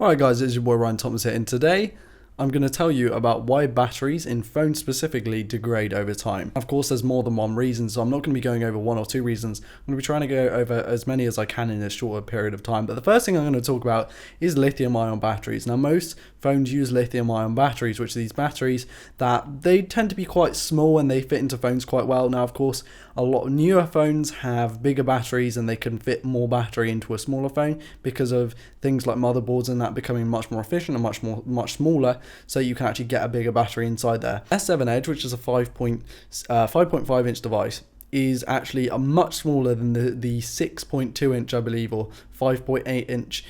Alright guys, it's your boy Ryan Thomas here, and today I'm going to tell you about why batteries in phones specifically degrade over time. Of course, there's more than one reason, so I'm not going to be going over one or two reasons. I'm going to be trying to go over as many as I can in a shorter period of time. But the first thing I'm going to talk about is lithium-ion batteries. Now, most phones use lithium-ion batteries, which are these batteries that they tend to be quite small and they fit into phones quite well. Now, of course, a lot of newer phones have bigger batteries and they can fit more battery into a smaller phone because of things like motherboards and that becoming much more efficient and much smaller, so you can actually get a bigger battery inside there. S7 Edge, which is a 5.5 inch device, is actually a much smaller than the 6.2 inch, I believe, or 5.8 inch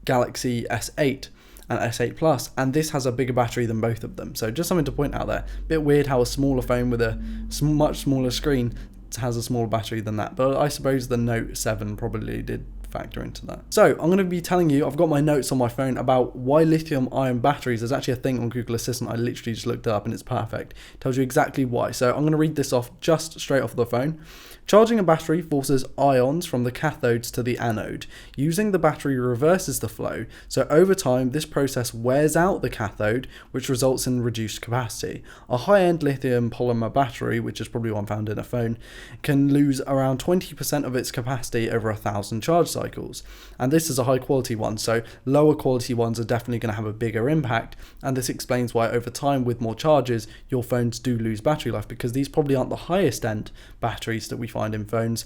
Galaxy S8 and S8 Plus, and this has a bigger battery than both of them. So just something to point out there. Bit weird how a smaller phone with a much smaller screen has a smaller battery than that, but I suppose the Note 7 probably did factor into that. So I'm going to be telling you, I've got my notes on my phone about why lithium ion batteries. There's actually a thing on Google Assistant, I literally just looked it up and it's perfect. It tells you exactly why. So I'm going to read this off just straight off the phone. Charging a battery forces ions from the cathodes to the anode. Using the battery reverses the flow, so over time this process wears out the cathode, which results in reduced capacity. A high-end lithium polymer battery, which is probably one found in a phone, can lose around 20% of its capacity over 1,000 charge cycles. And this is a high quality one, so lower quality ones are definitely going to have a bigger impact, and this explains why over time with more charges your phones do lose battery life, because these probably aren't the highest end batteries that we find in phones,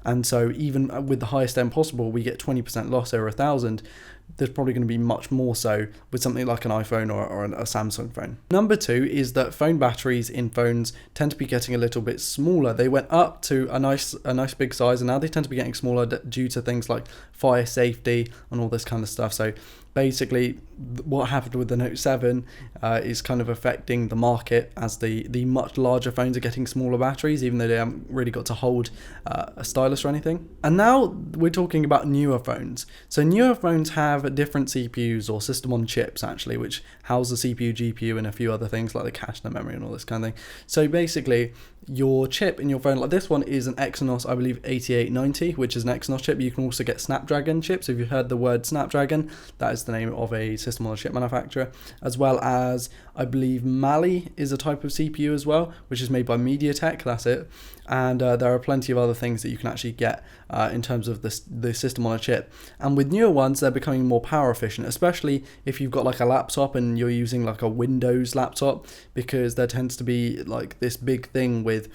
and so even with the highest end possible we get 20% loss over 1,000. There's probably going to be much more so with something like an iPhone or a Samsung phone. Number two is that phone batteries in phones tend to be getting a little bit smaller. They went up to a nice big size, and now they tend to be getting smaller due to things like fire safety and all this kind of stuff. So basically what happened with the Note 7 is kind of affecting the market, as the much larger phones are getting smaller batteries, even though they haven't really got to hold a stylus or anything. And now we're talking about newer phones. So newer phones have different CPUs, or system on chips actually, which house the CPU, GPU and a few other things like the cache and the memory and all this kind of thing. So basically your chip in your phone, like this one is an Exynos, I believe 8890, which is an Exynos chip. You can also get Snapdragon chips. If you've heard the word Snapdragon, that is the name of a system on a chip manufacturer, as well as I believe Mali is a type of CPU as well, which is made by MediaTek. That's it. And there are plenty of other things that you can actually get in terms of the system on a chip. And with newer ones, they're becoming more power efficient, especially if you've got like a laptop and you're using like a Windows laptop, because there tends to be like this big thing with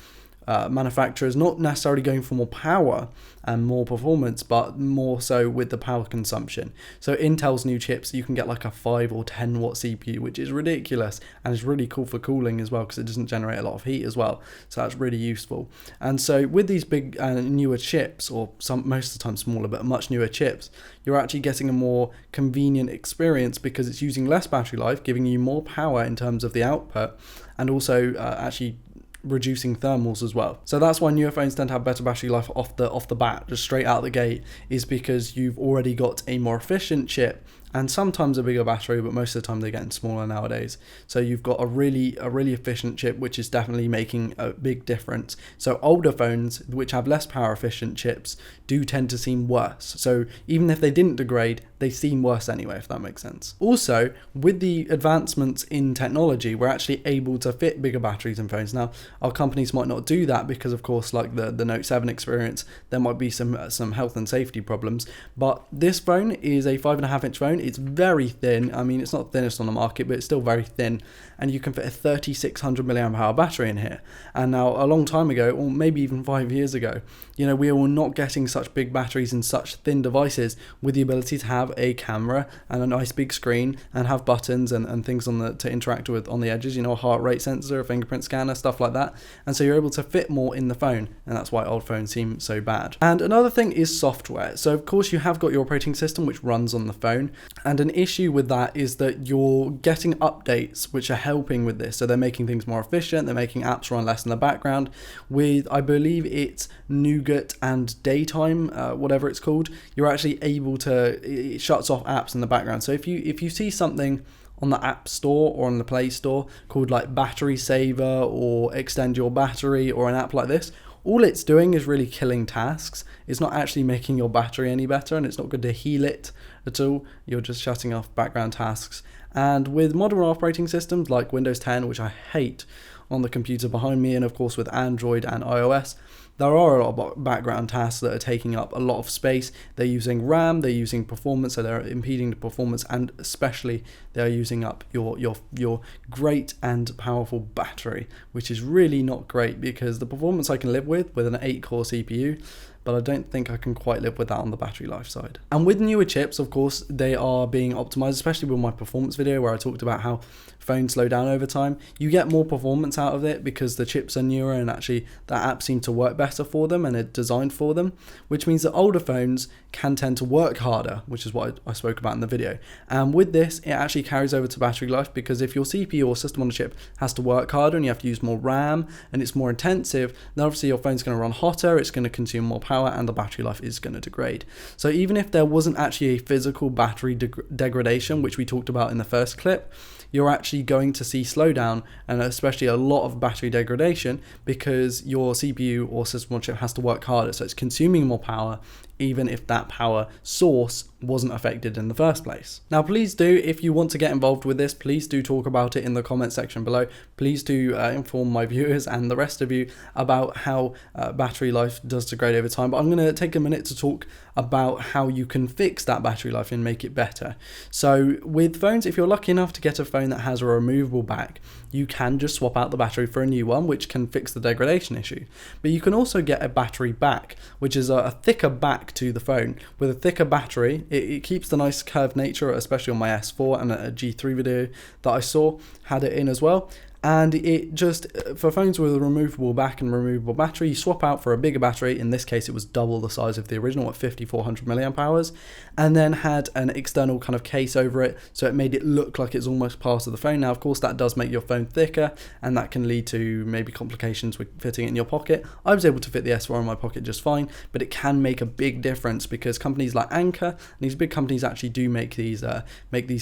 manufacturers not necessarily going for more power and more performance, but more so with the power consumption. So Intel's new chips, you can get like a 5 or 10 watt CPU, which is ridiculous, and it's really cool for cooling as well because it doesn't generate a lot of heat as well. So that's really useful. And so with these big newer chips, or most of the time smaller but much newer chips, you're actually getting a more convenient experience because it's using less battery life, giving you more power in terms of the output, and also actually reducing thermals as well. So that's why newer phones tend to have better battery life off the bat, just straight out the gate, is because you've already got a more efficient chip and sometimes a bigger battery, but most of the time they're getting smaller nowadays. So you've got a really efficient chip, which is definitely making a big difference. So older phones, which have less power efficient chips, do tend to seem worse. So even if they didn't degrade, they seem worse anyway, if that makes sense. Also, with the advancements in technology, we're actually able to fit bigger batteries in phones. Now, our companies might not do that because, of course, like the Note 7 experience, there might be some health and safety problems. But this phone is a 5.5 inch phone. It's very thin. I mean, it's not the thinnest on the market, but it's still very thin. And you can fit a 3600 milliamp hour battery in here. And now, a long time ago, or maybe even 5 years ago, we were not getting such big batteries in such thin devices with the ability to have a camera and a nice big screen and have buttons and things to interact with on the edges, a heart rate sensor, a fingerprint scanner, stuff like that. And so you're able to fit more in the phone, and that's why old phones seem so bad. And another thing is software. So of course you have got your operating system which runs on the phone, and an issue with that is that you're getting updates which are helping with this. So they're making things more efficient, they're making apps run less in the background with, I believe it's Nougat and Daytime, whatever it's called. You're actually able to, it shuts off apps in the background. So if you see something on the App Store or on the Play Store called like Battery Saver or Extend Your Battery or an app like this, all it's doing is really killing tasks. It's not actually making your battery any better, and it's not going to heal it at all. You're just shutting off background tasks. And with modern operating systems like Windows 10, which I hate on the computer behind me, and of course with Android and iOS, there are a lot of background tasks that are taking up a lot of space. They're using RAM, they're using performance, so they're impeding the performance, and especially they're using up your great and powerful battery, which is really not great, because the performance I can live with an 8-core CPU, but I don't think I can quite live with that on the battery life side. And with newer chips, of course, they are being optimized, especially with my performance video where I talked about how phones slow down over time. You get more performance out of it because the chips are newer, and actually the apps seem to work better for them and are designed for them, which means that older phones can tend to work harder, which is what I spoke about in the video. And with this, it actually carries over to battery life, because if your CPU or system on a chip has to work harder and you have to use more RAM and it's more intensive, then obviously your phone's going to run hotter, it's going to consume more power, and the battery life is going to degrade. So even if there wasn't actually a physical battery degradation, which we talked about in the first clip, you're actually going to see slowdown, and especially a lot of battery degradation, because your CPU or system on chip has to work harder, so it's consuming more power even if that power source wasn't affected in the first place. Now please do, if you want to get involved with this, please do talk about it in the comment section below. Please do inform my viewers and the rest of you about how battery life does degrade over time. But I'm going to take a minute to talk about how you can fix that battery life and make it better. So with phones, if you're lucky enough to get a phone that has a removable back, you can just swap out the battery for a new one, which can fix the degradation issue. But you can also get a battery back, which is a thicker back to the phone. With a thicker battery, it keeps the nice curved nature, especially on my S4, and a G3 video that I saw had it in as well. And it just, for phones with a removable back and removable battery, you swap out for a bigger battery. In this case, it was double the size of the original at 5400 milliamp hours, and then had an external kind of case over it, so it made it look like it's almost part of the phone. Now, of course, that does make your phone thicker, and that can lead to maybe complications with fitting it in your pocket. I was able to fit the S4 in my pocket just fine, but it can make a big difference, because companies like Anker and these big companies actually do make these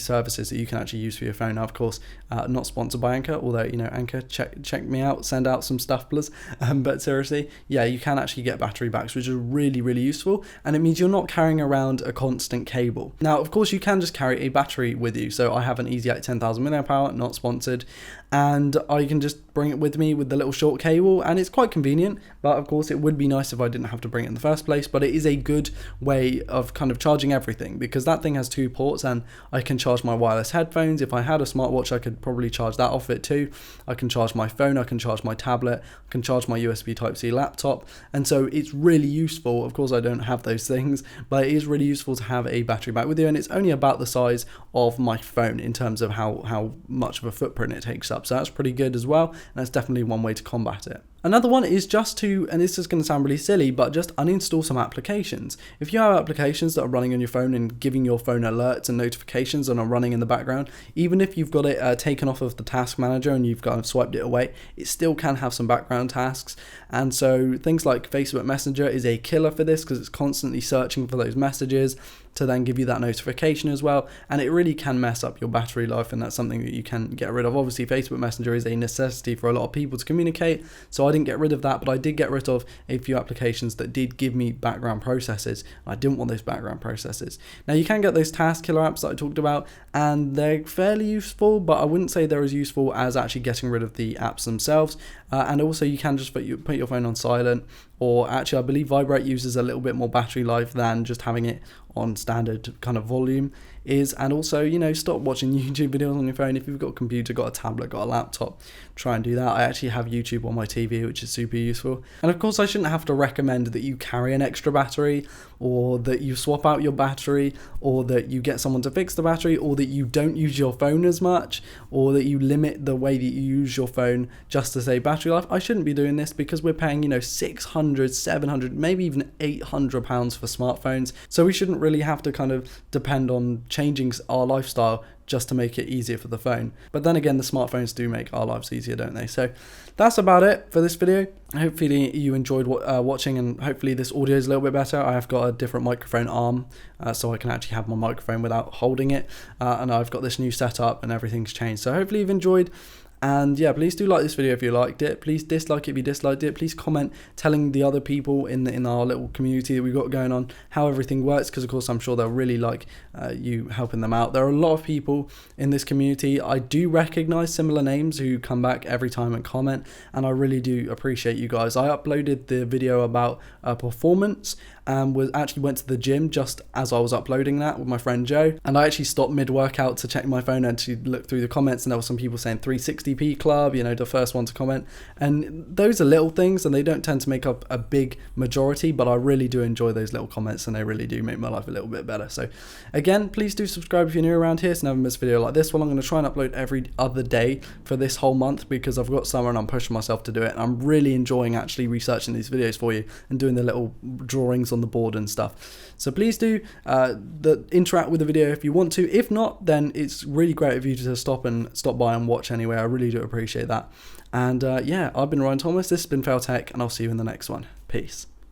services that you can actually use for your phone. Now, of course, not sponsored by Anker, although, you know, Anker, check me out, send out some stuff, please. But seriously, yeah, you can actually get battery backs, which is really, really useful, and it means you're not carrying around a constant cable. Now, of course, you can just carry a battery with you. So I have an EasyAct 10,000 milliamp hour, not sponsored, and I can just bring it with me with the little short cable, and it's quite convenient. But of course, it would be nice if I didn't have to bring it in the first place. But it is a good way of kind of charging everything, because that thing has 2 ports, and I can charge my wireless headphones. If I had a smartwatch, I could probably charge that off it too. I can charge my phone, I can charge my tablet, I can charge my USB Type-C laptop, and so it's really useful. Of course, I don't have those things, but it is really useful to have a battery back with you, and it's only about the size of my phone in terms of how much of a footprint it takes up, so that's pretty good as well, and that's definitely one way to combat it. Another one is just to, and this is going to sound really silly, but just uninstall some applications. If you have applications that are running on your phone and giving your phone alerts and notifications and are running in the background, even if you've got it taken off of the task manager and you've kind of swiped it away, it still can have some background tasks. And so things like Facebook Messenger is a killer for this, because it's constantly searching for those messages to then give you that notification as well, and it really can mess up your battery life, and that's something that you can get rid of. Obviously, Facebook Messenger is a necessity for a lot of people to communicate, so I didn't get rid of that, but I did get rid of a few applications that did give me background processes. I didn't want those background processes. Now, you can get those task killer apps that I talked about, and they're fairly useful, but I wouldn't say they're as useful as actually getting rid of the apps themselves. And also, you can just put your phone on silent, or actually I believe Vibrate uses a little bit more battery life than just having it on standard kind of volume is. And also, you know, stop watching YouTube videos on your phone. If you've got a computer, got a tablet, got a laptop, try and do that. I actually have YouTube on my TV, which is super useful. And of course, I shouldn't have to recommend that you carry an extra battery, or that you swap out your battery, or that you get someone to fix the battery, or that you don't use your phone as much, or that you limit the way that you use your phone just to save battery life. I shouldn't be doing this, because we're paying, you know, 600, 700, maybe even £800 for smartphones. So we shouldn't really have to kind of depend on changing our lifestyle just to make it easier for the phone. But then again, the smartphones do make our lives easier, don't they? So that's about it for this video. Hopefully you enjoyed watching, and hopefully this audio is a little bit better. I have got a different microphone arm, so I can actually have my microphone without holding it, and I've got this new setup and everything's changed. So hopefully you've enjoyed, And yeah, please do like this video if you liked it. Please dislike it if you disliked it. Please comment telling the other people in our little community that we've got going on how everything works, because of course I'm sure they'll really like you helping them out. There are a lot of people in this community. I do recognize similar names who come back every time and comment, and I really do appreciate you guys. I uploaded the video about performance and went to the gym just as I was uploading that with my friend Joe, and I actually stopped mid-workout to check my phone and to look through the comments, and there were some people saying 360p club, you know, the first one to comment, and those are little things and they don't tend to make up a big majority, but I really do enjoy those little comments and they really do make my life a little bit better. So again, please do subscribe if you're new around here so never miss a video like this one. I'm going to try and upload every other day for this whole month because I've got summer and I'm pushing myself to do it, and I'm really enjoying actually researching these videos for you and doing the little drawings on the board and stuff. So please do interact with the video if you want to. If not, then it's really great of you to stop by and watch anyway. I really do appreciate that. And yeah, I've been Ryan Thomas, this has been Fail Tech, and I'll see you in the next one. Peace.